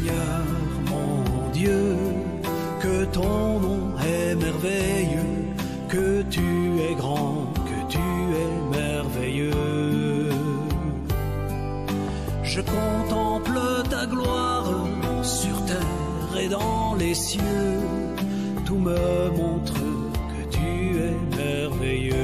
Seigneur mon Dieu, que ton nom est merveilleux, que tu es grand, que tu es merveilleux. Je contemple ta gloire sur terre et dans les cieux, tout me montre que tu es merveilleux.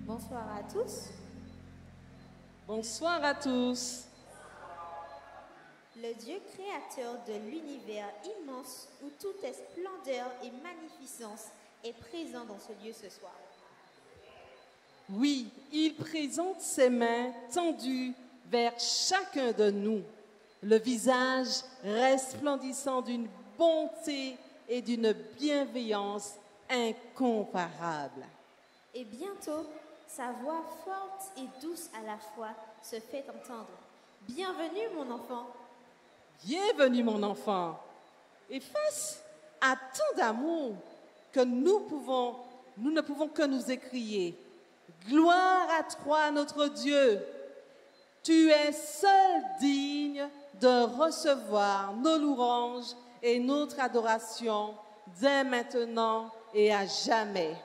Bonsoir à tous. Bonsoir à tous. Le Dieu créateur de l'univers immense où tout est splendeur et magnificence est présent dans ce lieu ce soir. Oui, il présente ses mains tendues vers chacun de nous, le visage resplendissant d'une bonté et d'une bienveillance incomparables. Et bientôt, sa voix forte et douce à la fois se fait entendre. Bienvenue mon enfant. Bienvenue mon enfant. Et face à tant d'amour que nous ne pouvons que nous écrier. Gloire à toi notre Dieu. Tu es seul digne de recevoir nos louanges et notre adoration dès maintenant et à jamais.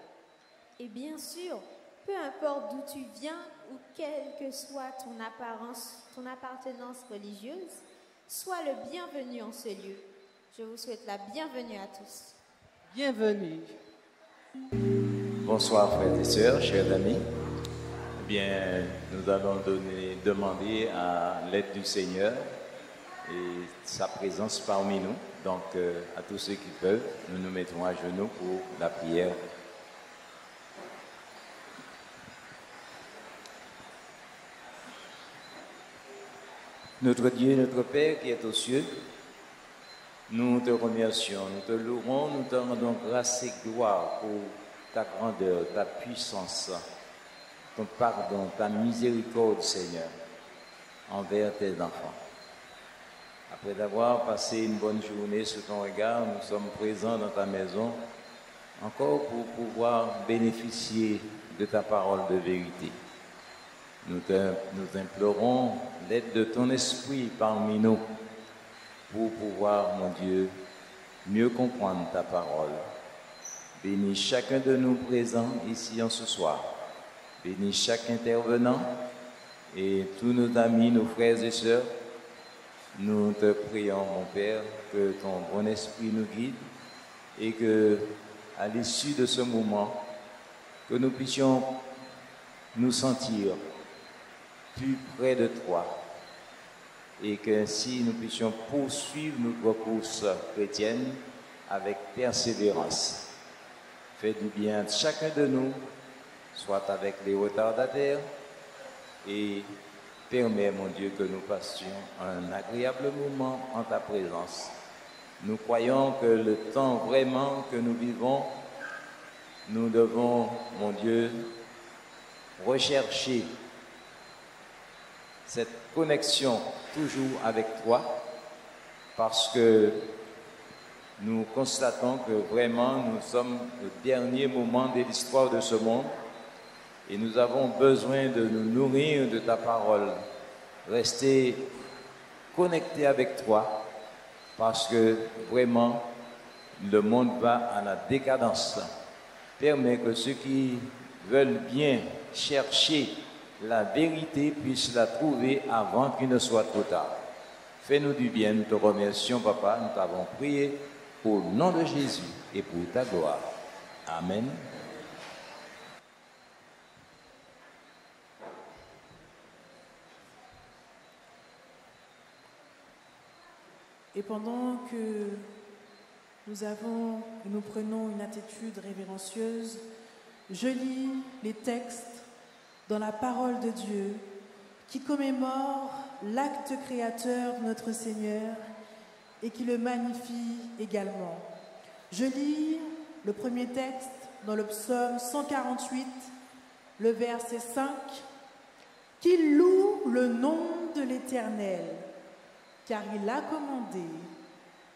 Et bien sûr, peu importe d'où tu viens ou quelle que soit ton appartenance religieuse, sois le bienvenu en ce lieu. Je vous souhaite la bienvenue à tous. Bienvenue. Bonsoir frères et sœurs, chers amis. Eh bien, nous allons demander à l'aide du Seigneur et sa présence parmi nous. Donc, à tous ceux qui peuvent, nous nous mettons à genoux pour la prière. Notre Dieu, notre Père qui est aux cieux, nous te remercions, nous te louons, nous te rendons grâce et gloire pour ta grandeur, ta puissance, ton pardon, ta miséricorde, Seigneur, envers tes enfants. Après avoir passé une bonne journée sous ton regard, nous sommes présents dans ta maison, encore pour pouvoir bénéficier de ta parole de vérité. Nous implorons l'aide de ton esprit parmi nous pour pouvoir, mon Dieu, mieux comprendre ta parole. Bénis chacun de nous présents ici en ce soir. Bénis chaque intervenant et tous nos amis, nos frères et sœurs. Nous te prions, mon Père, que ton bon esprit nous guide et que, à l'issue de ce moment, que nous puissions nous sentir plus près de toi et qu'ainsi nous puissions poursuivre notre course chrétienne avec persévérance. Fais du bien à chacun de nous, soit avec les retardataires, et permets, mon Dieu, que nous passions un agréable moment en ta présence. Nous croyons que le temps vraiment que nous vivons, nous devons, mon Dieu, rechercher cette connexion toujours avec toi, parce que nous constatons que vraiment nous sommes au dernier moment de l'histoire de ce monde et nous avons besoin de nous nourrir de ta parole, rester connectés avec toi, parce que vraiment le monde va à la décadence. Permets que ceux qui veulent bien chercher la vérité puisse la trouver avant qu'il ne soit trop tard. Fais-nous du bien, nous te remercions, Papa. Nous t'avons prié au nom de Jésus et pour ta gloire. Amen. Et pendant que nous prenons une attitude révérencieuse, je lis les textes dans la parole de Dieu qui commémore l'acte créateur de notre Seigneur et qui le magnifie également. Je lis le premier texte dans le psaume 148, le verset 5, « Qu'il loue le nom de l'Éternel, car il a commandé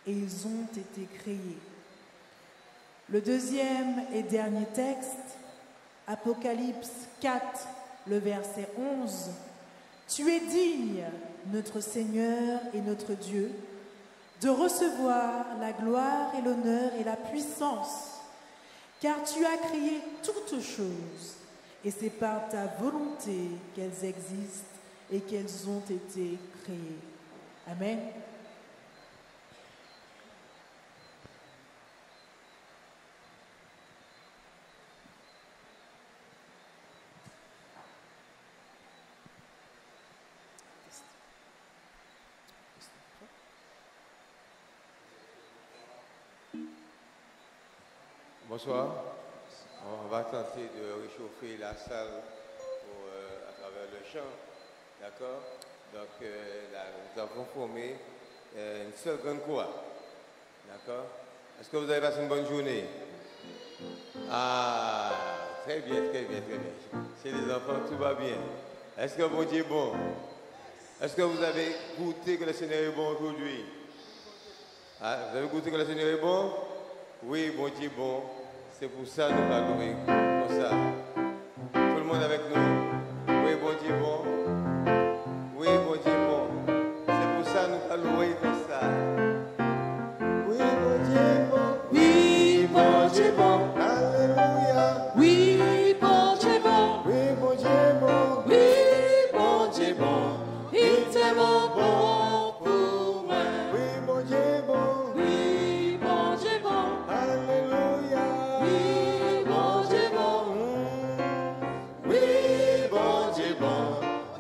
et ils ont été créés. » Le deuxième et dernier texte, Apocalypse 4, le verset 11, « Tu es digne, notre Seigneur et notre Dieu, de recevoir la gloire et l'honneur et la puissance, car tu as créé toutes choses, et c'est par ta volonté qu'elles existent et qu'elles ont été créées. » Amen. Bonsoir. On va tenter de réchauffer la salle à travers le chant. D'accord? Donc, là, nous avons formé une seule grande chorale. D'accord? Est-ce que vous avez passé une bonne journée? Ah, très bien, très bien, très bien. Chez les enfants, tout va bien. Est-ce que bon Dieu est bon? Est-ce que vous avez goûté que le Seigneur est bon aujourd'hui? Ah, vous avez goûté que le Seigneur est bon? Oui, bon Dieu est bon. C'est pour ça que nous allons louer comme ça. Tout le monde avec nous. Oui, bon Dieu est bon. Oui, bon Dieu est bon. C'est pour ça que nous allons louer comme ça. Oui, bon Dieu est bon. Oui, bon Dieu est bon. Alléluia. Oui, bon Dieu est bon. Oui, bon Dieu est bon. Oui, bon Dieu est bon. Il est tellement bon pour moi. Oui, bon Dieu est bon. Oui, bon Dieu est bon. Alléluia. Oui, bon Dieu est bon. Oui, bon Dieu est bon.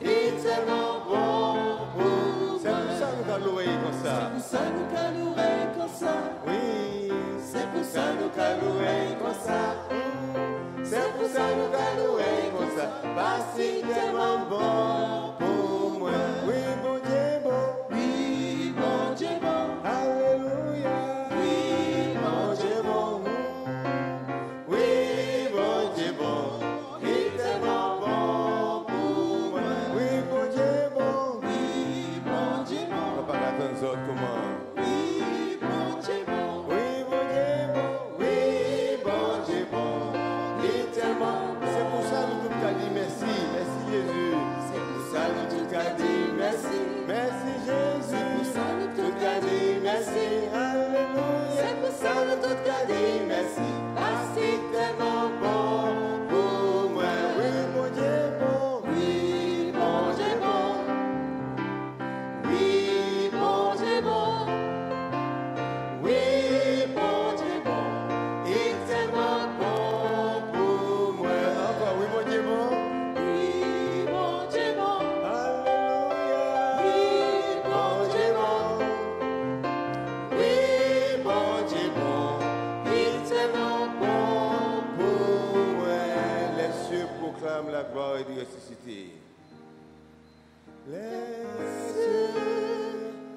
Il est tellement bon pour C'est moi. pour ça que nous allons louer comme ça. C'est pour ça que nous allons louer comme ça. Oui, C'est pour ça que nous allons louer comme ça. c'est pour ça que nous allons louer comme ça. Parce qu'il est tellement bon pour moi. Oui, bon Dieu est bon. Oui, bon Dieu est bon. Alléluia. Oui, bon Dieu est bon. Oui, bon Dieu est bon. Il est tellement bon pour moi. Oui, bon Dieu est bon. Oui, bon Dieu est On bon. va pas attendre les autres comment. Oui, bon Dieu est bon. Oui, bon Dieu est bon. Oui, bon Dieu est bon. Il est tellement bon. C'est pour ça que nous tout qu'à dire merci. Merci Jésus. C'est pour ça que nous tout qu'à dire merci. Merci Jésus. C'est pour ça que nous tout qu'à dire merci. Alléluia. C'est pour ça que nous tout qu'à dire merci. Parce qu'il est tellement bon pour moi. Oui, bon Dieu est bon. Oui, bon Dieu est bon. Oui, bon Dieu est bon. Oui, bon Dieu est bon. Il est tellement bon pour moi. Encore, oui, bon Dieu est bon. Oui, bon Dieu est bon. Alléluia. Oui, bon Dieu est bon. Oui, bon Dieu est bon. Il est tellement bon pour moi. Les cieux proclament la gloire du ressuscité. Les cieux,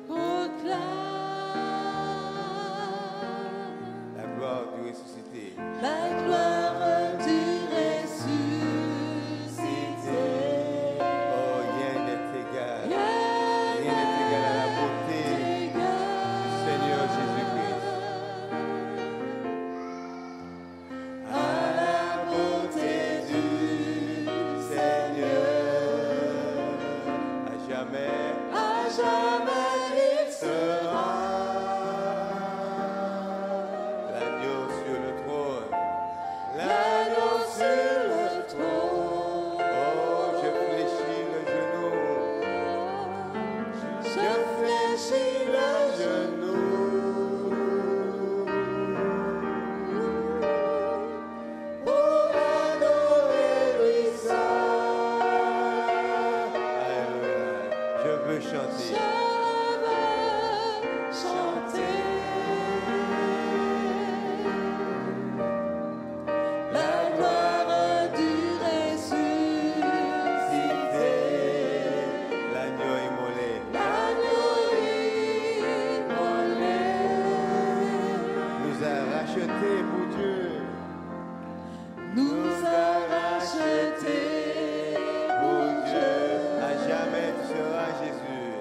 Proclame la gloire du ressuscité. la gloire du ressuscité. Oh, rien n'est égal. Rien n'est égal à la beauté du Seigneur Jésus-Christ. À la beauté du Seigneur. À jamais, À jamais il sera. l'agneau sur le trône. L'agneau sur le trône. Oh, je fléchis le genou. Je fléchis veux chanter. La gloire du ressuscité, L'agneau immolé. l'agneau immolé, Nous a rachetés pour Dieu. nous a rachetés pour Dieu. À jamais tu seras Jésus.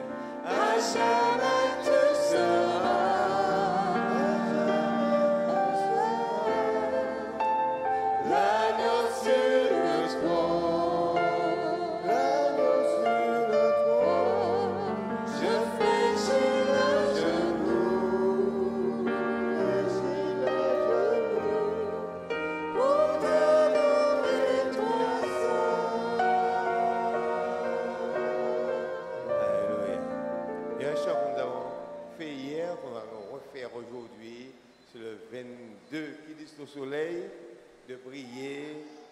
À jamais tu seras l'agneau sur le trône, l'agneau sur le trône. Je fléchis le genou, fléchis le genou pour te louer toi seul. Alléluia. Il y a un chant que nous avons fait hier, qu'on va refaire aujourd'hui, c'est le 22, qui dit au soleil de briller.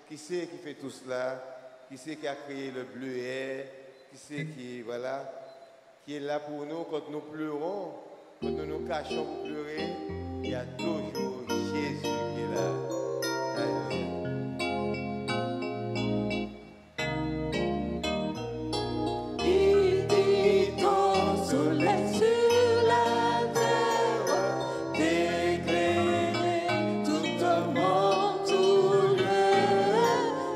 Qui c'est qui fait tout cela? Qui c'est qui a créé le bleuet? Qui c'est qui, voilà, qui est là pour nous quand nous pleurons, quand nous nous cachons pour pleurer? Il y a toujours Jésus qui est là. Alléluia. Il dit ton soleil sur la terre, d'éclairer tout le monde, tout lieu,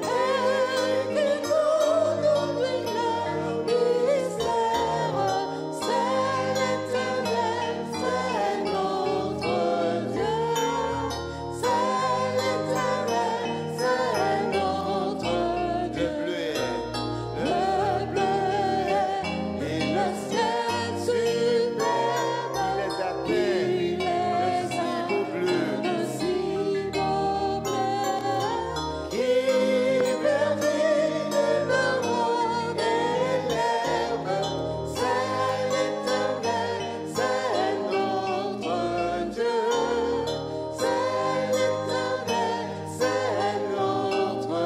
et qui nous oublie le mystère. C'est l'Éternel, c'est notre Dieu. C'est l'Éternel, c'est notre Le Dieu. bleuet, Le bleuet et le ciel superbe, il les a il peints les de si beaux bleus. de si beaux bleus, qui verdit le monde et l'herbe. C'est l'Éternel, c'est notre Dieu. C'est l'Éternel, c'est notre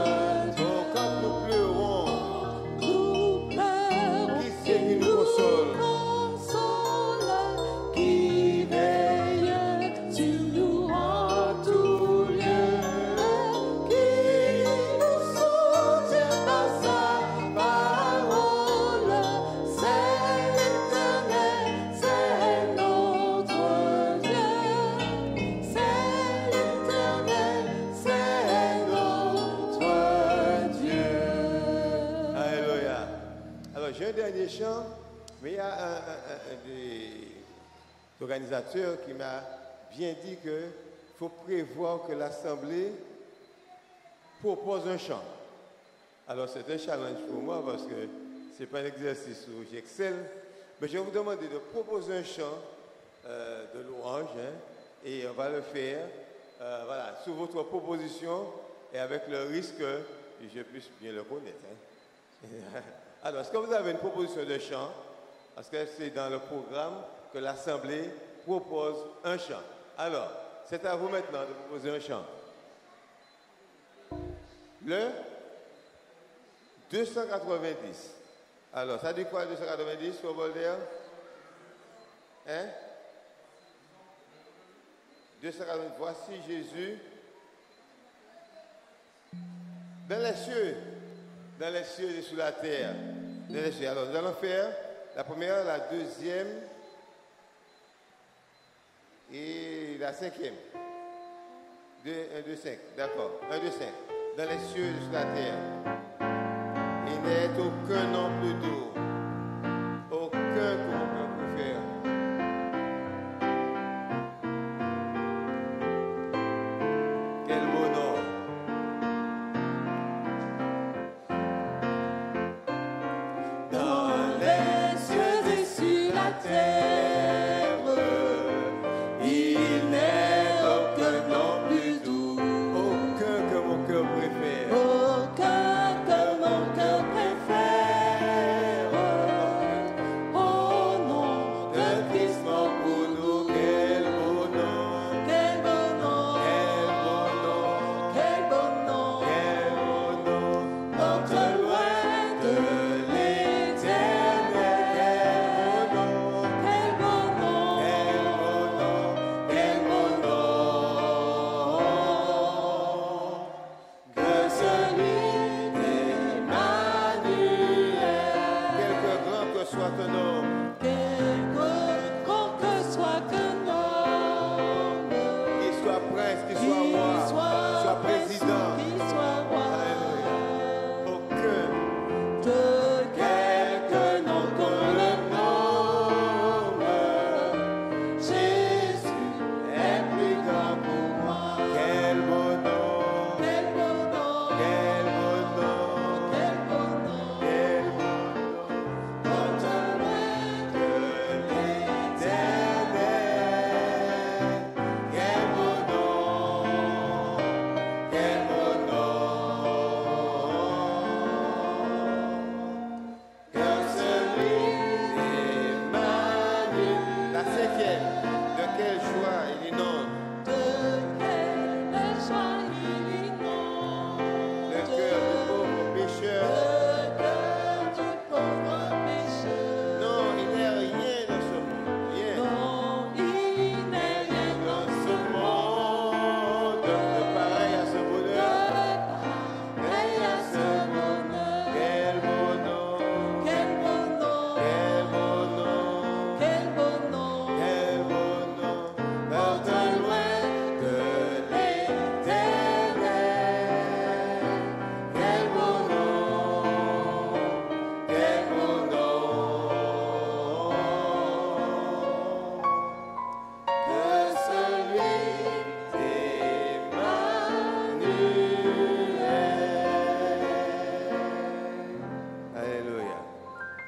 Dieu. Oh, quand nous pleurons, Nous pleurons, qui c'est qui nous console? console, qui veille sur nous en tout lieu, qui nous soutient par sa parole. C'est l'Éternel, c'est notre Dieu. C'est l'Éternel, c'est notre Dieu. Alléluia. Alors, j'ai un dernier chant, mais il y a un des organisateurs qui m'a bien dit qu'il faut prévoir que l'Assemblée propose un chant. Alors, c'est un challenge pour moi parce que ce n'est pas un exercice où j'excelle, mais je vais vous demander de proposer un chant de louange, hein, et on va le faire voilà, sous votre proposition et avec le risque que je puisse bien le connaître. Hein. Alors, est-ce que vous avez une proposition de chant? Parce que c'est dans le programme que l'Assemblée propose un chant. Alors, c'est à vous maintenant de proposer un chant. Le 290. Alors, ça dit quoi, 290, sur Voltaire? Hein? 290. Voici Jésus dans les cieux et sur la terre. Dans les cieux. Alors, nous allons faire la première, la deuxième et la cinquième. 1, 2, 5. D'accord. 1, 2, 5. Dans les cieux et sur la terre. Il n'est aucun nom plus doux. Aucun qu'on peut faire. Quel beau nom. Dans les cieux et sur la terre, il n'est aucun nom plus doux, Aucun que mon cœur préfère. aucun que mon cœur préfère.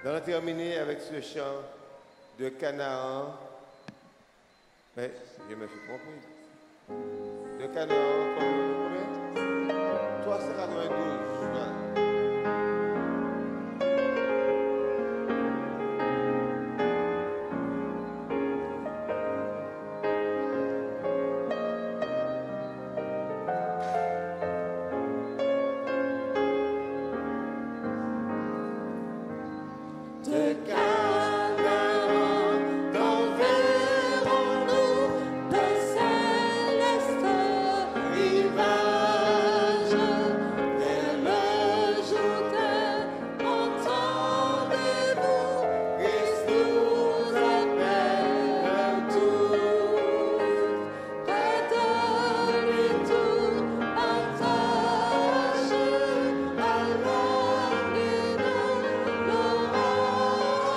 Nous allons terminer avec ce chant de Canaan. Mais je me suis trompé. De Canaan, combien? 392. Voilà. De Canaan, d'enverrons-nous de célestes rivages, vers le jour de entendez-vous, Christ nous appelle tous, près de lui tout partage, à la lune, l'orage.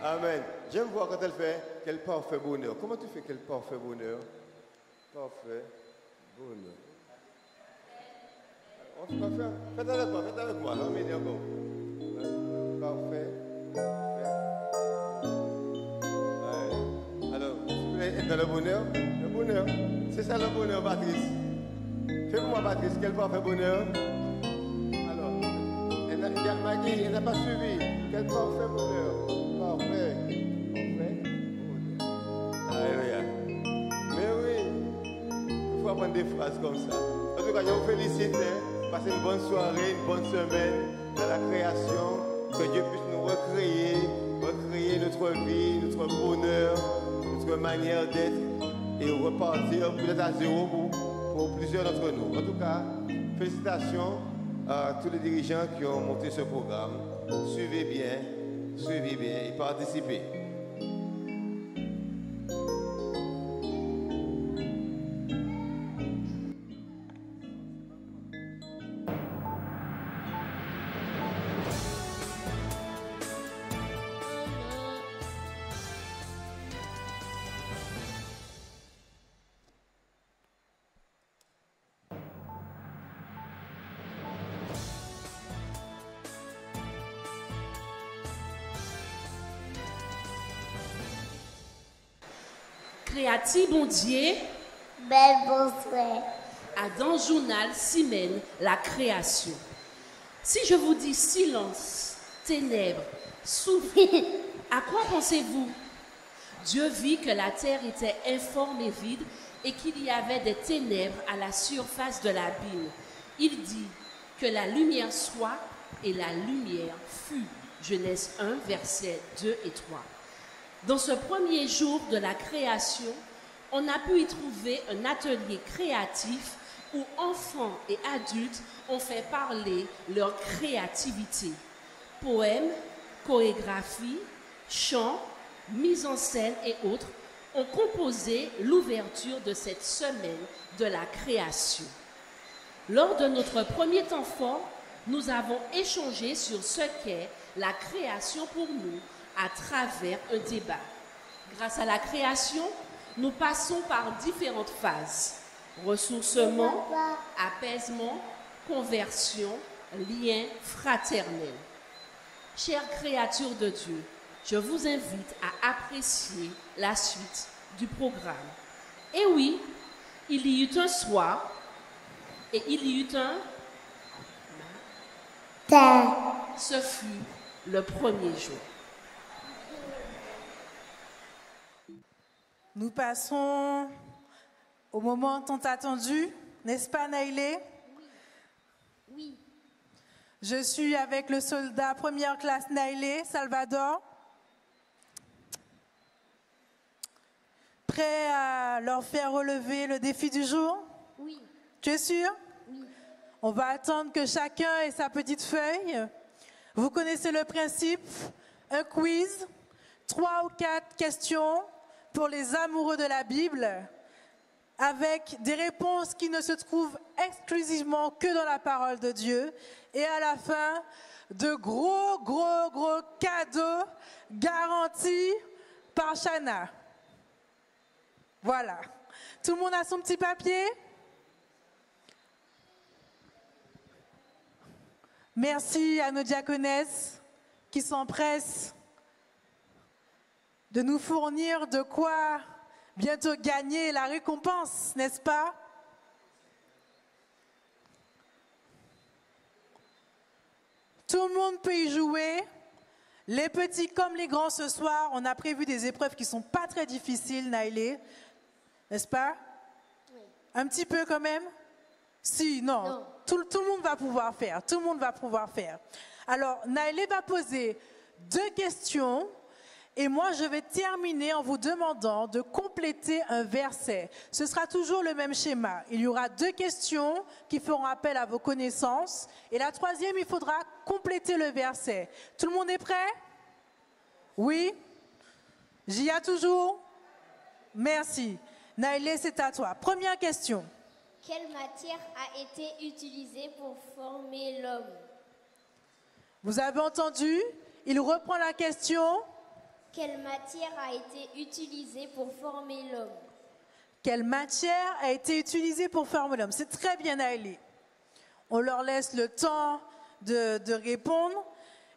Amen. J'aime voir quand elle fait quel parfait bonheur. Comment tu fais quel parfait bonheur? Parfait bonheur. On va faire. Faites avec moi. Non, mais encore. Parfait. Alors, vous voulez être dans le bonheur? Le bonheur. C'est ça le bonheur, Patrice. Fais-moi, Patrice, quel parfait bonheur. Alors, elle n'a pas suivi. Quel parfait bonheur. Parfait. Alléluia. Mais oui, il faut apprendre des phrases comme ça. En tout cas, je vous félicite. Passez une bonne soirée, une bonne semaine dans la création. Que Dieu puisse nous recréer notre vie, notre bonheur, notre manière d'être et repartir peut-être à zéro pour plusieurs d'entre nous. En tout cas, félicitations à tous les dirigeants qui ont monté ce programme. Suivez bien et participez. Créatif bon Dieu, bel bonsoir. À dans le journal Simène, la création. Si je vous dis silence, ténèbres, souffle, à quoi pensez-vous? Dieu vit que la terre était informe et vide et qu'il y avait des ténèbres à la surface de l'abîme. Il dit que la lumière soit et la lumière fut. Genèse 1, versets 2 et 3. Dans ce premier jour de la création, on a pu y trouver un atelier créatif où enfants et adultes ont fait parler leur créativité. Poèmes, chorégraphie, chants, mise en scène et autres ont composé l'ouverture de cette semaine de la création. Lors de notre premier temps fort, nous avons échangé sur ce qu'est la création pour nous à travers un débat. Grâce à la création, nous passons par différentes phases. Ressourcement, apaisement, conversion, lien fraternel. Chères créatures de Dieu, je vous invite à apprécier la suite du programme. Et oui, il y eut un soir et il y eut un... Ce fut le premier jour. Nous passons au moment tant attendu, n'est-ce pas Naïlé? Oui. Je suis avec le soldat première classe Naïlé, Salvador. Prêt à leur faire relever le défi du jour? Oui. Tu es sûr? Oui. On va attendre que chacun ait sa petite feuille. Vous connaissez le principe, un quiz, 3 ou 4 questions pour les amoureux de la Bible, avec des réponses qui ne se trouvent exclusivement que dans la parole de Dieu, et à la fin, de gros cadeaux garantis par Chana. Voilà. Tout le monde a son petit papier? Merci à nos diaconesses qui s'empressent de nous fournir de quoi bientôt gagner la récompense, n'est-ce pas? Tout le monde peut y jouer. Les petits comme les grands ce soir, on a prévu des épreuves qui ne sont pas très difficiles, Naïlé. N'est-ce pas? Oui. Un petit peu quand même? Si, non. Tout le monde va pouvoir faire. Tout le monde va pouvoir faire. Alors, Naïlé va poser 2 questions. Et moi, je vais terminer en vous demandant de compléter un verset. Ce sera toujours le même schéma. Il y aura 2 questions qui feront appel à vos connaissances. Et la 3e, il faudra compléter le verset. Tout le monde est prêt? Oui? J'y ai toujours? Merci. Naïlé, c'est à toi. Première question. Quelle matière a été utilisée pour former l'homme? Vous avez entendu? Il reprend la question. Quelle matière a été utilisée pour former l'homme? Quelle matière a été utilisée pour former l'homme? C'est très bien, Naëlie. On leur laisse le temps de répondre.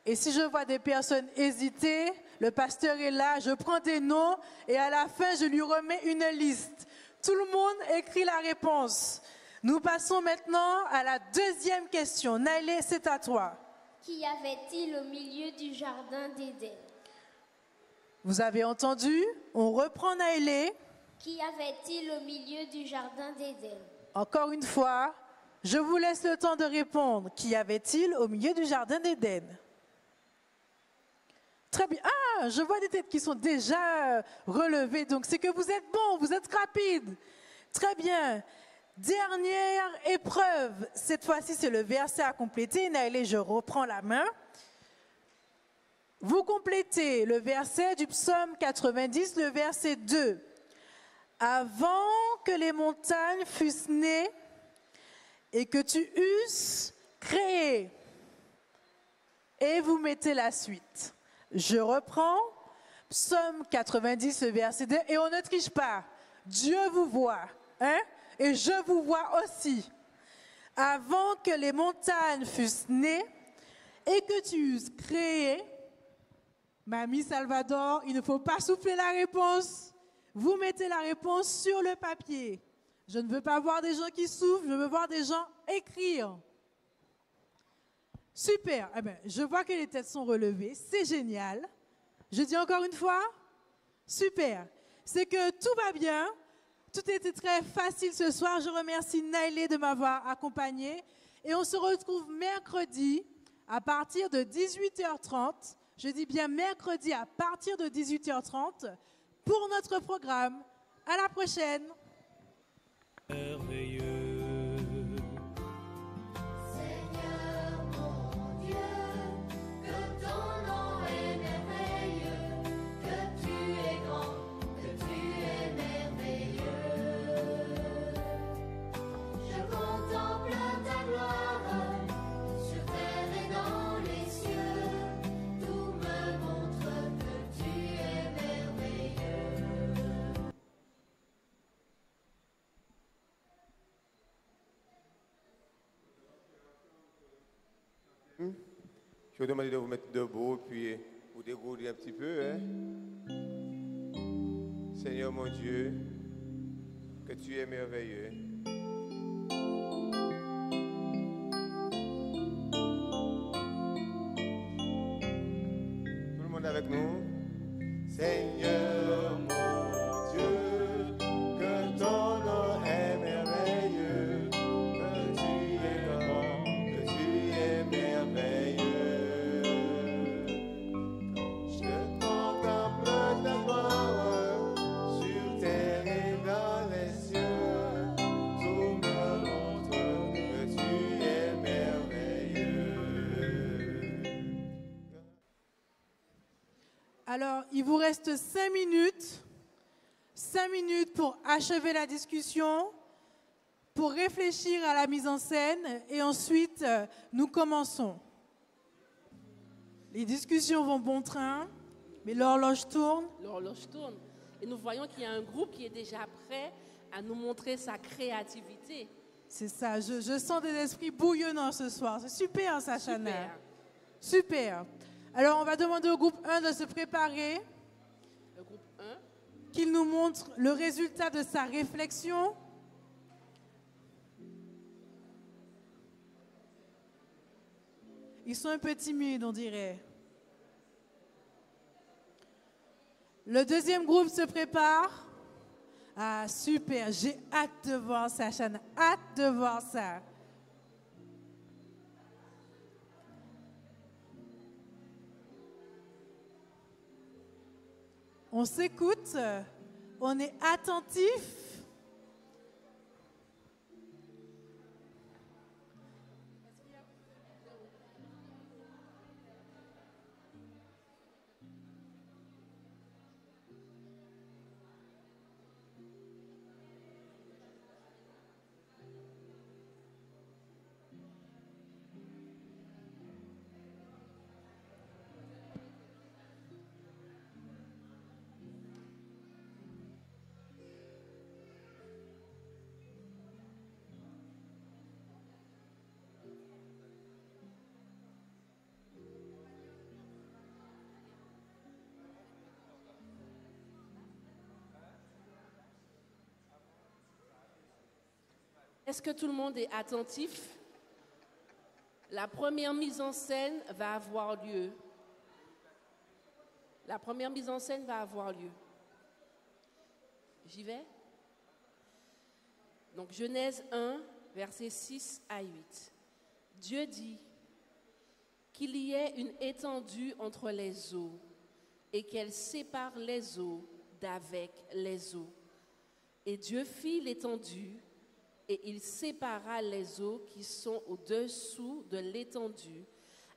Et si je vois des personnes hésiter, le pasteur est là, je prends des noms et à la fin, je lui remets une liste. Tout le monde écrit la réponse. Nous passons maintenant à la deuxième question. Naëlie, c'est à toi. Qu'y avait-il au milieu du jardin d'Éden? Vous avez entendu? On reprend Naëlie. Qu'y avait-il au milieu du jardin d'Éden? Encore une fois, je vous laisse le temps de répondre. Qu'y avait-il au milieu du jardin d'Éden? Très bien. Ah, je vois des têtes qui sont déjà relevées. Donc, c'est que vous êtes bons, vous êtes rapides. Très bien. Dernière épreuve. Cette fois-ci, c'est le verset à compléter. Naëlie, je reprends la main. Vous complétez le verset du psaume 90, le verset 2. Avant que les montagnes fussent nées et que tu eusses créé. Et vous mettez la suite. Je reprends, psaume 90, le verset 2, et on ne triche pas. Dieu vous voit, hein? Et je vous vois aussi. Avant que les montagnes fussent nées et que tu eusses créé, Mamie Salvador, il ne faut pas souffler la réponse. Vous mettez la réponse sur le papier. Je ne veux pas voir des gens qui souffrent, je veux voir des gens écrire. Super. Eh bien, je vois que les têtes sont relevées. C'est génial. Je dis encore une fois, super. C'est que tout va bien. Tout était très facile ce soir. Je remercie Naëlie de m'avoir accompagnée. Et on se retrouve mercredi à partir de 18h30. Je dis bien mercredi à partir de 18h30 pour notre programme. À la prochaine. Merveilleux. Seigneur mon Dieu, que ton nom est merveilleux, que tu es grand, que tu es merveilleux. Je contemple ta gloire sur terre et dans les cieux, tout me montre que tu es merveilleux. Je vais vous demander de vous mettre debout, puis vous dérouler un petit peu. Hein? Seigneur mon Dieu, que tu es merveilleux. Tout le monde avec nous. Seigneur mon Dieu, que ton nom est merveilleux, que tu es grand, que tu es merveilleux. Je contemple ta gloire sur terre et dans les cieux, tout me montre que tu es merveilleux. Alors, il vous reste 5 minutes. 5 minutes pour achever la discussion, pour réfléchir à la mise en scène et ensuite nous commençons. Les discussions vont bon train, mais l'horloge tourne. L'horloge tourne. Et nous voyons qu'il y a un groupe qui est déjà prêt à nous montrer sa créativité. C'est ça, je sens des esprits bouillonnants ce soir. C'est super ça, Chana. Super. Super. Alors on va demander au groupe 1 de se préparer, Le groupe 1. qu'il nous montre le résultat de sa réflexion. Ils sont un peu timides, on dirait. Le deuxième groupe se prépare. Ah, super, j'ai hâte de voir ça, Chana. Hâte de voir ça. On s'écoute, on est attentif. Est-ce que tout le monde est attentif? La première mise en scène va avoir lieu. La première mise en scène va avoir lieu. J'y vais? Donc Genèse 1, versets 6 à 8. Dieu dit qu'il y ait une étendue entre les eaux et qu'elle sépare les eaux d'avec les eaux. Et Dieu fit l'étendue et il sépara les eaux qui sont au-dessous de l'étendue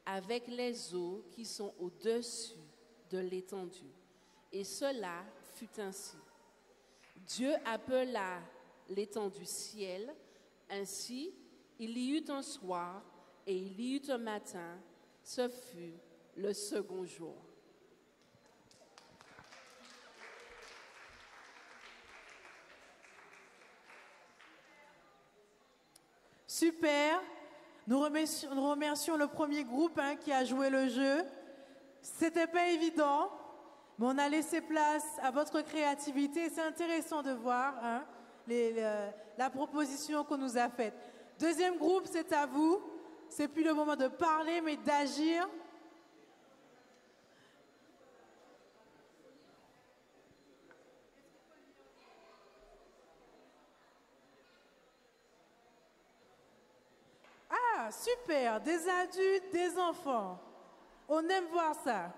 avec les eaux qui sont au-dessus de l'étendue. Et cela fut ainsi. Dieu appela l'étendue ciel. Ainsi, il y eut un soir et il y eut un matin. Ce fut le second jour. Super. Nous remercions le premier groupe qui a joué le jeu. C'était pas évident, mais on a laissé place à votre créativité. C'est intéressant de voir la proposition qu'on nous a faite. Deuxième groupe, c'est à vous. C'est plus le moment de parler, mais d'agir. Ah, super. Des adultes, des enfants. On aime voir ça.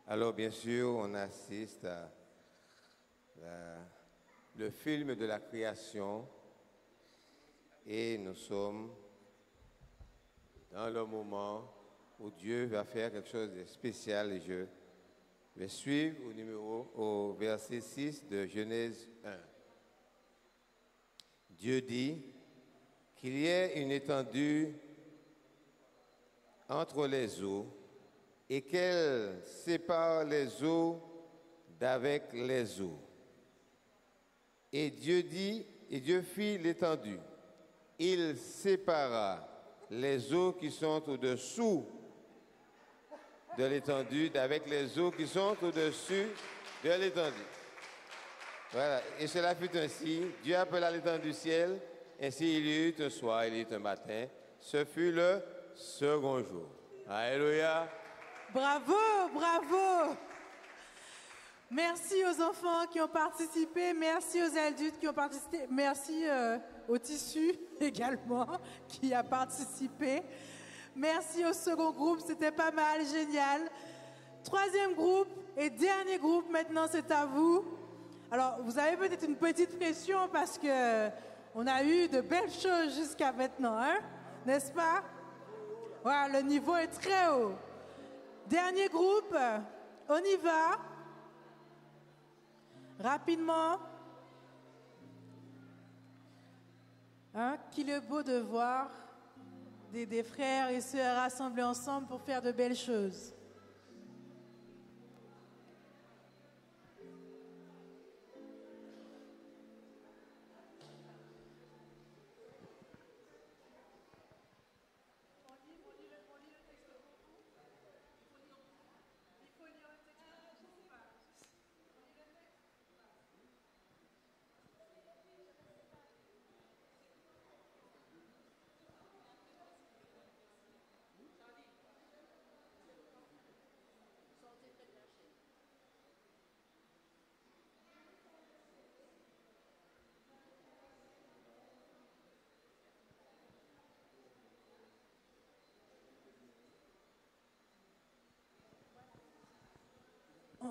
Alors, bien sûr, on assiste à le film de la création et nous sommes dans le moment où Dieu va faire quelque chose de spécial et je vais suivre au verset 6 de Genèse 1. Dieu dit qu'il y ait une étendue entre les eaux et qu'elle sépare les eaux d'avec les eaux. Et Dieu dit, et Dieu fit l'étendue. Il sépara les eaux qui sont au-dessous de l'étendue d'avec les eaux qui sont au-dessus de l'étendue. Voilà, et cela fut ainsi. Dieu appela l'étendue du ciel, ainsi il y eut un soir, il y eut un matin. Ce fut le second jour. Alléluia. Bravo, bravo. Merci aux enfants qui ont participé, merci aux adultes qui ont participé, merci au tissu également qui a participé. Merci au second groupe, c'était pas mal, génial. Troisième groupe et dernier groupe, maintenant c'est à vous. Alors, vous avez peut-être une petite pression parce que on a eu de belles choses jusqu'à maintenant, hein, n'est-ce pas? Voilà, le niveau est très haut. Dernier groupe, on y va. Rapidement. Hein, qu'il est beau de voir des frères et sœurs rassemblés ensemble pour faire de belles choses.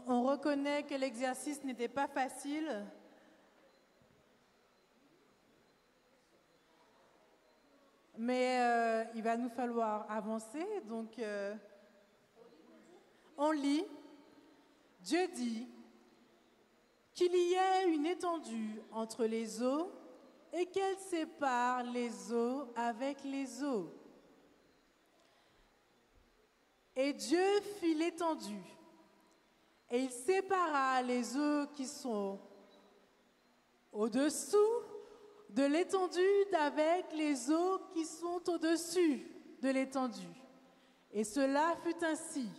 On reconnaît que l'exercice n'était pas facile. Mais il va nous falloir avancer. Donc, on lit. Dieu dit qu'il y ait une étendue entre les eaux et qu'elle sépare les eaux avec les eaux. Et Dieu fit l'étendue. Et il sépara les eaux qui sont au-dessous de l'étendue d'avec les eaux qui sont au-dessus de l'étendue. Et cela fut ainsi.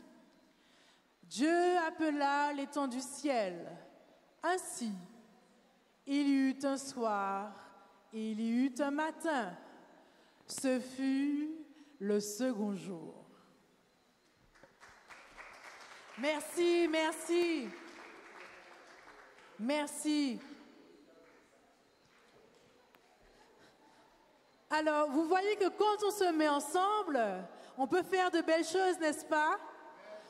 Dieu appela l'étendue ciel. Ainsi, il y eut un soir et il y eut un matin. Ce fut le second jour. Merci, merci. Merci. Alors, vous voyez que quand on se met ensemble, on peut faire de belles choses, n'est-ce pas?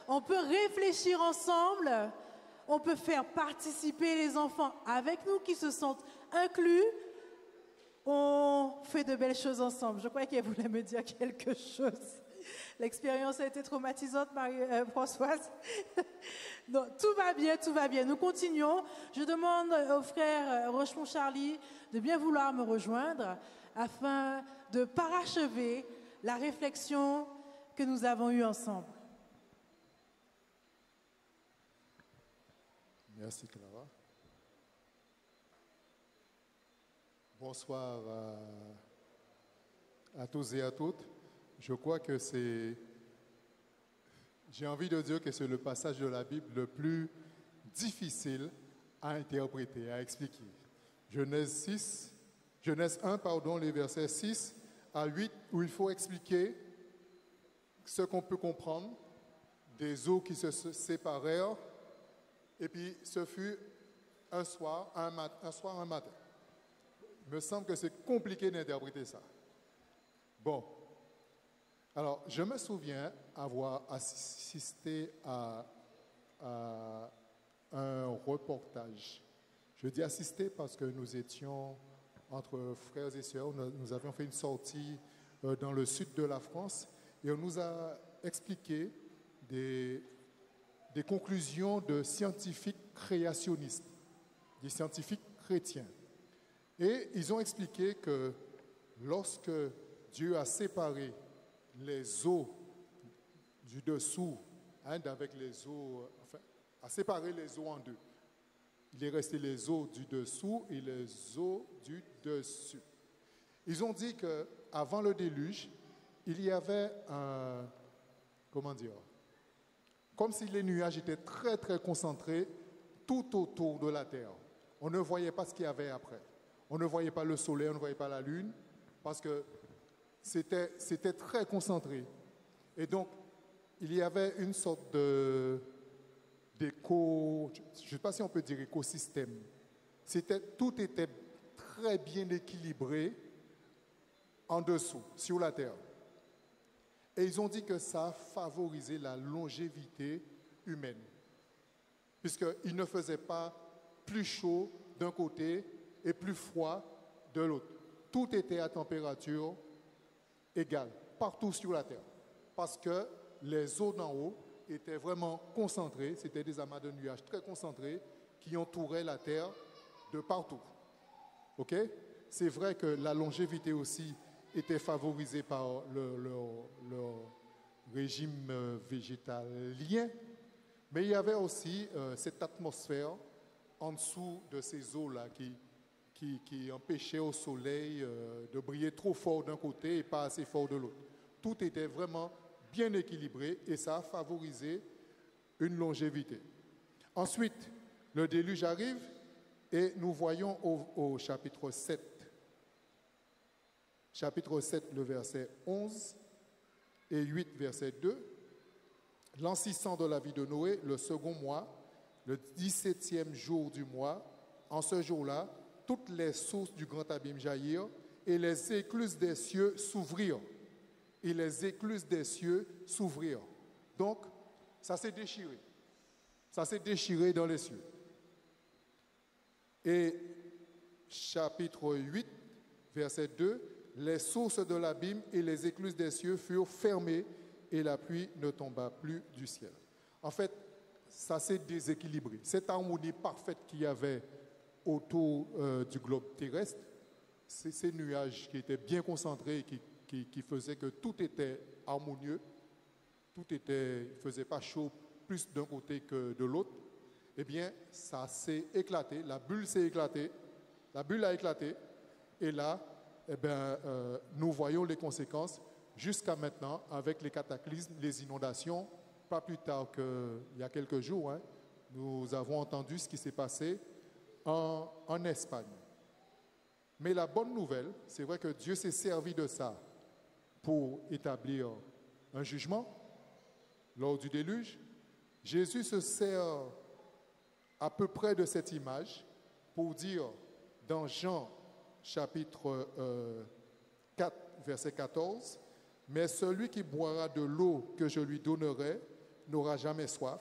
On peut réfléchir ensemble, on peut faire participer les enfants avec nous qui se sentent inclus. On fait de belles choses ensemble. Je crois qu'elle voulait me dire quelque chose. L'expérience a été traumatisante, Françoise. Non, tout va bien, tout va bien. Nous continuons. Je demande au frère Rochemont-Charlie de bien vouloir me rejoindre afin de parachever la réflexion que nous avons eue ensemble. Merci Clara. Bonsoir à tous et à toutes. Je crois que j'ai envie de dire que c'est le passage de la Bible le plus difficile à interpréter, à expliquer. Genèse 1, les versets 6 à 8, où il faut expliquer ce qu'on peut comprendre des eaux qui se séparèrent. Et puis, ce fut un soir, un matin. Il me semble que c'est compliqué d'interpréter ça. Bon. Alors, je me souviens avoir assisté à un reportage. Je dis assister parce que nous étions entre frères et sœurs. Nous avions fait une sortie dans le sud de la France et on nous a expliqué des conclusions de scientifiques créationnistes, des scientifiques chrétiens. Et ils ont expliqué que lorsque Dieu a séparé les eaux du dessous, avec les eaux, a séparé les eaux en deux. Il est resté les eaux du dessous et les eaux du dessus. Ils ont dit qu'avant le déluge, il y avait comme si les nuages étaient très très concentrés tout autour de la terre. On ne voyait pas ce qu'il y avait après. On ne voyait pas le soleil, on ne voyait pas la lune, parce que c'était très concentré. Et donc, il y avait une sorte je ne sais pas si on peut dire écosystème. Tout était très bien équilibré en dessous, sur la terre. Et ils ont dit que ça a favorisé la longévité humaine, puisqu'il ne faisait pas plus chaud d'un côté et plus froid de l'autre. Tout était à température égale, partout sur la terre, parce que les eaux d'en haut étaient vraiment concentrées, c'était des amas de nuages très concentrés qui entouraient la terre de partout. Ok? C'est vrai que la longévité aussi était favorisée par le régime végétalien, mais il y avait aussi cette atmosphère en dessous de ces eaux-là qui empêchait au soleil de briller trop fort d'un côté et pas assez fort de l'autre. Tout était vraiment bien équilibré et ça a favorisé une longévité. Ensuite, le déluge arrive et nous voyons au chapitre 7. Chapitre 7, le verset 11 et 8, verset 2. L'an 600 de la vie de Noé, le second mois, le 17e jour du mois, en ce jour-là, toutes les sources du grand abîme jaillirent et les écluses des cieux s'ouvrirent. Et les écluses des cieux s'ouvrirent. Donc, ça s'est déchiré. Ça s'est déchiré dans les cieux. Et chapitre 8, verset 2, les sources de l'abîme et les écluses des cieux furent fermées et la pluie ne tomba plus du ciel. En fait, ça s'est déséquilibré. Cette harmonie parfaite qu'il y avait autour du globe terrestre, c'est ces nuages qui étaient bien concentrés et qui faisaient que tout était harmonieux, il ne faisait pas chaud plus d'un côté que de l'autre, eh bien, ça s'est éclaté, la bulle s'est éclatée, la bulle a éclaté, Et là, nous voyons les conséquences jusqu'à maintenant avec les cataclysmes, les inondations. Pas plus tard qu'il y a quelques jours, nous avons entendu ce qui s'est passé en Espagne. Mais la bonne nouvelle, c'est vrai que Dieu s'est servi de ça pour établir un jugement lors du déluge. Jésus se sert à peu près de cette image pour dire dans Jean chapitre 4, verset 14, « Mais celui qui boira de l'eau que je lui donnerai n'aura jamais soif,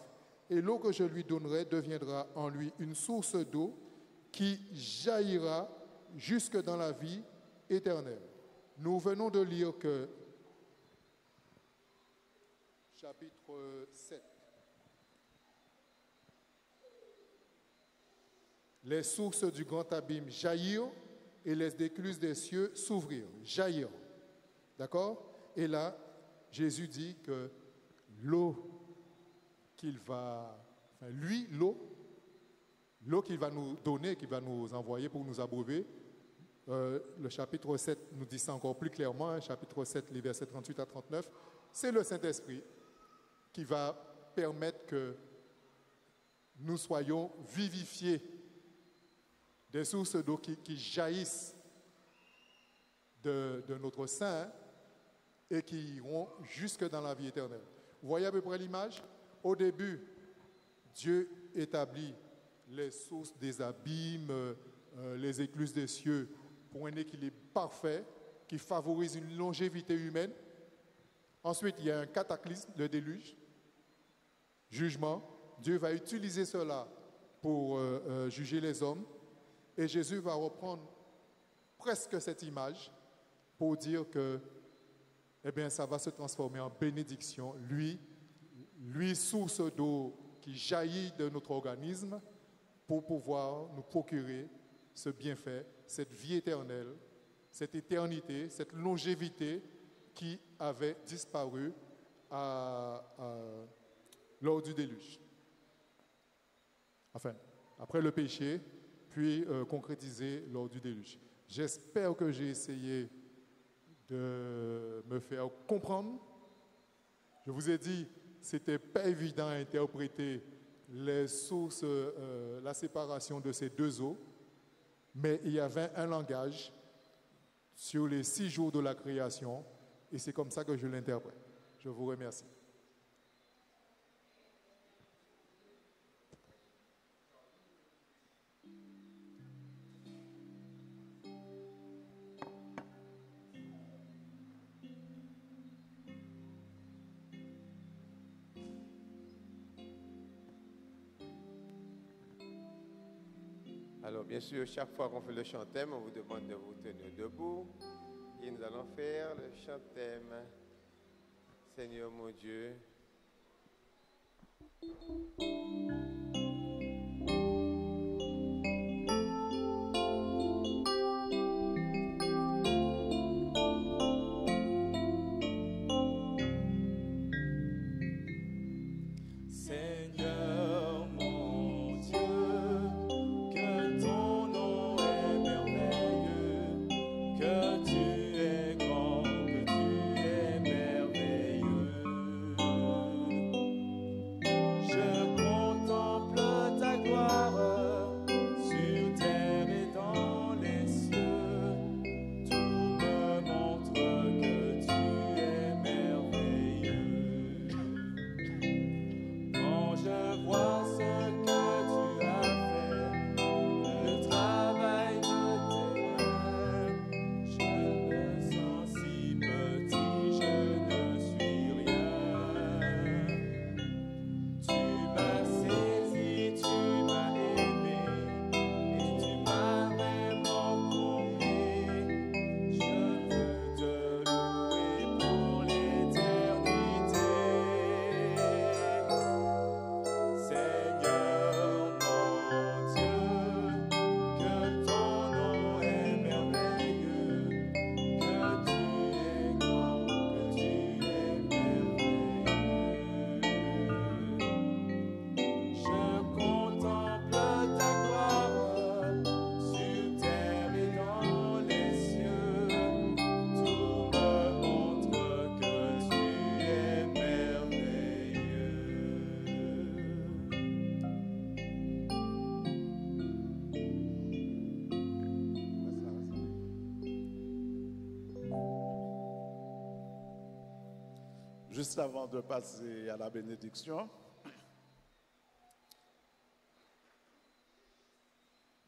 et l'eau que je lui donnerai deviendra en lui une source d'eau qui jaillira jusque dans la vie éternelle. » Nous venons de lire que, chapitre 7, les sources du grand abîme jaillirent et les écluses des cieux s'ouvrirent, jaillirent. D'accord? Et là, Jésus dit que l'eau qu'il va, l'eau qu'il va nous donner, qu'il va nous envoyer pour nous abreuver, le chapitre 7 nous dit ça encore plus clairement, chapitre 7, les versets 38 à 39, c'est le Saint-Esprit qui va permettre que nous soyons vivifiés des sources d'eau qui jaillissent de notre sein et qui iront jusque dans la vie éternelle. Vous voyez à peu près l'image? Au début, Dieu établit les sources des abîmes, les écluses des cieux pour un équilibre parfait qui favorise une longévité humaine. Ensuite, il y a un cataclysme, le déluge, jugement. Dieu va utiliser cela pour juger les hommes. Et Jésus va reprendre presque cette image pour dire que ça va se transformer en bénédiction. Lui, source d'eau qui jaillit de notre organisme pour pouvoir nous procurer ce bienfait, cette vie éternelle, cette éternité, cette longévité qui avait disparu lors du déluge. Enfin, après le péché, puis concrétisé lors du déluge. J'espère que j'ai essayé de me faire comprendre. Je vous ai dit, ce n'était pas évident à interpréter les sources, la séparation de ces deux eaux, mais il y avait un langage sur les 6 jours de la création, et c'est comme ça que je l'interprète. Je vous remercie. Alors, bien sûr, chaque fois qu'on fait le chant-thème, on vous demande de vous tenir debout. Et nous allons faire le chant-thème. Seigneur mon Dieu. Seigneur mon Dieu, que ton nom est merveilleux, que tu es grand, que tu es merveilleux. Je contemple Juste avant de passer à la bénédiction,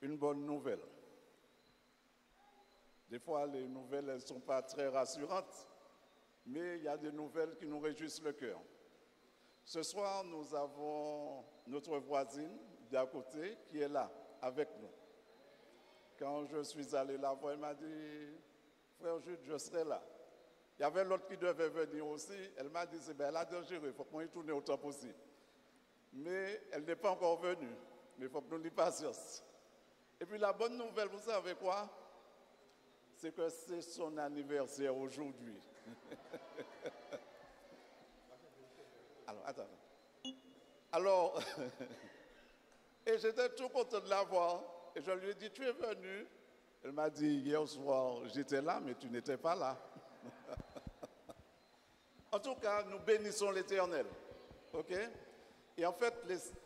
une bonne nouvelle. Des fois, les nouvelles ne sont pas très rassurantes, mais il y a des nouvelles qui nous réjouissent le cœur. Ce soir, nous avons notre voisine d'à côté qui est là, avec nous. Quand je suis allé la voir, elle m'a dit, frère Jude, je serai là. Il y avait l'autre qui devait venir aussi. Elle m'a dit, elle a dangereux, il faut qu'on y tourne autant possible. Mais elle n'est pas encore venue. Mais il faut que nous ayons patience. Et puis la bonne nouvelle, vous savez quoi? C'est que c'est son anniversaire aujourd'hui. Alors, attends. Alors, et j'étais tout content de la voir. Et je lui ai dit, tu es venu? Elle m'a dit, hier soir, j'étais là, mais tu n'étais pas là. En tout cas, nous bénissons l'Éternel. OK? Et en fait,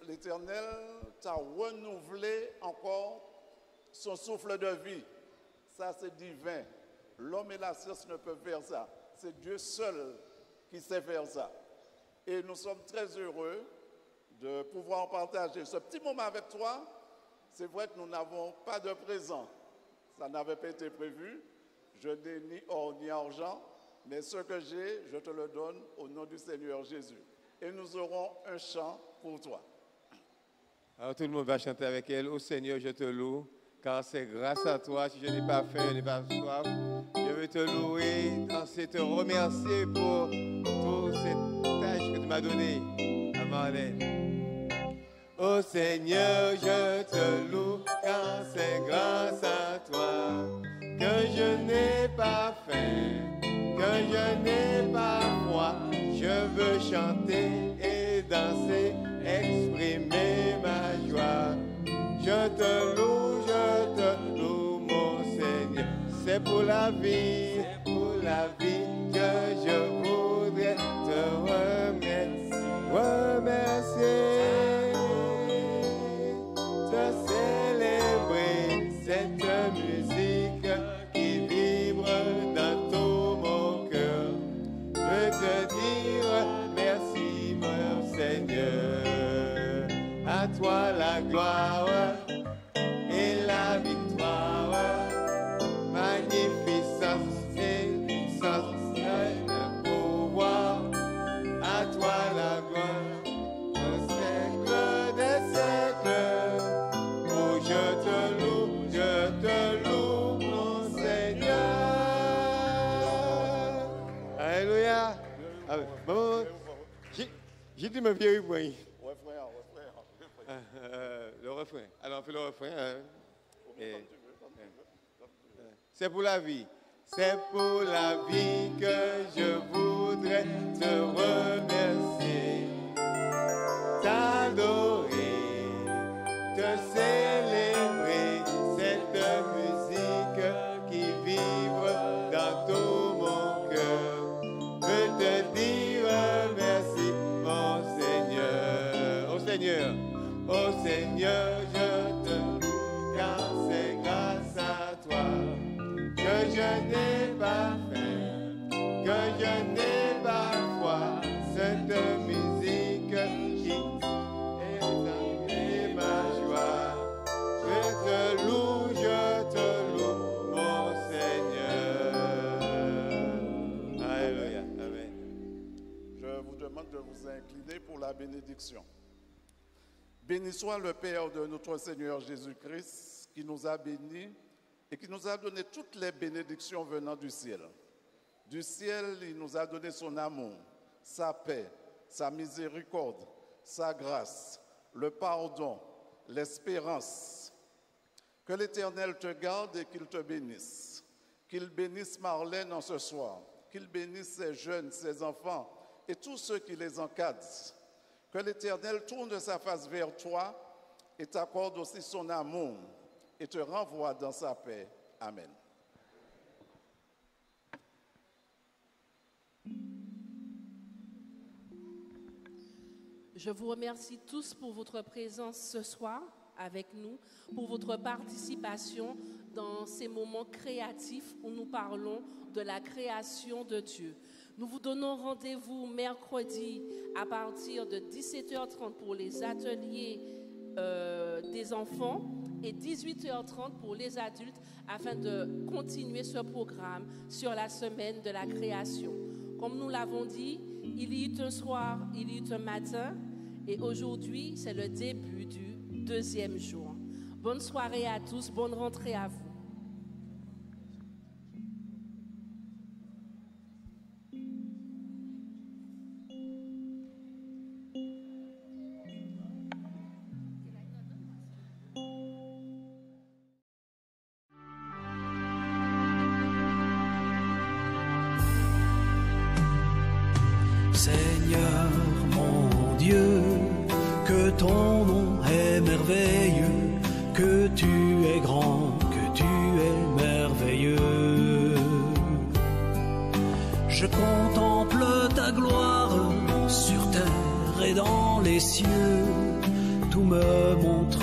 l'Éternel t'a renouvelé encore son souffle de vie. Ça, c'est divin. L'homme et la science ne peuvent faire ça. C'est Dieu seul qui sait faire ça. Et nous sommes très heureux de pouvoir partager ce petit moment avec toi. C'est vrai que nous n'avons pas de présent. Ça n'avait pas été prévu. Je n'ai ni or ni argent. Mais ce que j'ai, je te le donne au nom du Seigneur Jésus. Et nous aurons un chant pour toi. Alors tout le monde va chanter avec elle. Ô Seigneur, je te loue, car c'est grâce à toi, si je n'ai pas faim, je n'ai pas soif. Je veux te louer, danser, te remercier pour toute cette tâche que tu m'as donnée. Amen. Ô Seigneur, je te loue, car c'est grâce à toi que je n'ai pas faim, que je n'ai pas froid. Je veux chanter et danser, exprimer ma joie. Je te loue, mon Seigneur. C'est pour la vie que je voudrais te remercier, te célébrer cette musique qui vibre dans tout mon cœur. Je te dire merci, mon Seigneur. À toi la gloire et la victoire, magnificence et puissance et le pouvoir. À toi la gloire, au siècle des siècles. Oh, je te loue, mon Seigneur. Alléluia. Bon, j'ai dit ma vieille voix. Le refrain. Alors on fait le refrain. C'est pour la vie. C'est pour la vie que je voudrais te remercier, t'adorer, te célébrer, cette musique qui vibre dans tout mon cœur. Je te dire merci, mon Seigneur. Oh Seigneur, je te loue, car c'est grâce à toi que je n'ai pas faim, que je n'ai pas froid. Cette musique qui est ma joie. Je te loue, mon Seigneur. Alléluia. Amen. Je vous demande de vous incliner pour la bénédiction. Béni soit le Père de notre Seigneur Jésus-Christ, qui nous a bénis et qui nous a donné toutes les bénédictions venant du ciel. Du ciel, il nous a donné son amour, sa paix, sa miséricorde, sa grâce, le pardon, l'espérance. Que l'Éternel te garde et qu'il te bénisse. Qu'il bénisse Marlène en ce soir. Qu'il bénisse ses jeunes, ses enfants et tous ceux qui les encadrent. Que l'Éternel tourne sa face vers toi et t'accorde aussi son amour et te renvoie dans sa paix. Amen. Je vous remercie tous pour votre présence ce soir avec nous, pour votre participation dans ces moments créatifs où nous parlons de la création de Dieu. Nous vous donnons rendez-vous mercredi à partir de 17h30 pour les ateliers des enfants et 18h30 pour les adultes afin de continuer ce programme sur la semaine de la création. Comme nous l'avons dit, il y eut un soir, il y eut un matin et aujourd'hui c'est le début du deuxième jour. Bonne soirée à tous, bonne rentrée à vous. Seigneur mon Dieu, que ton nom est merveilleux, que tu es grand, que tu es merveilleux. Je contemple ta gloire sur terre et dans les cieux, tout me montre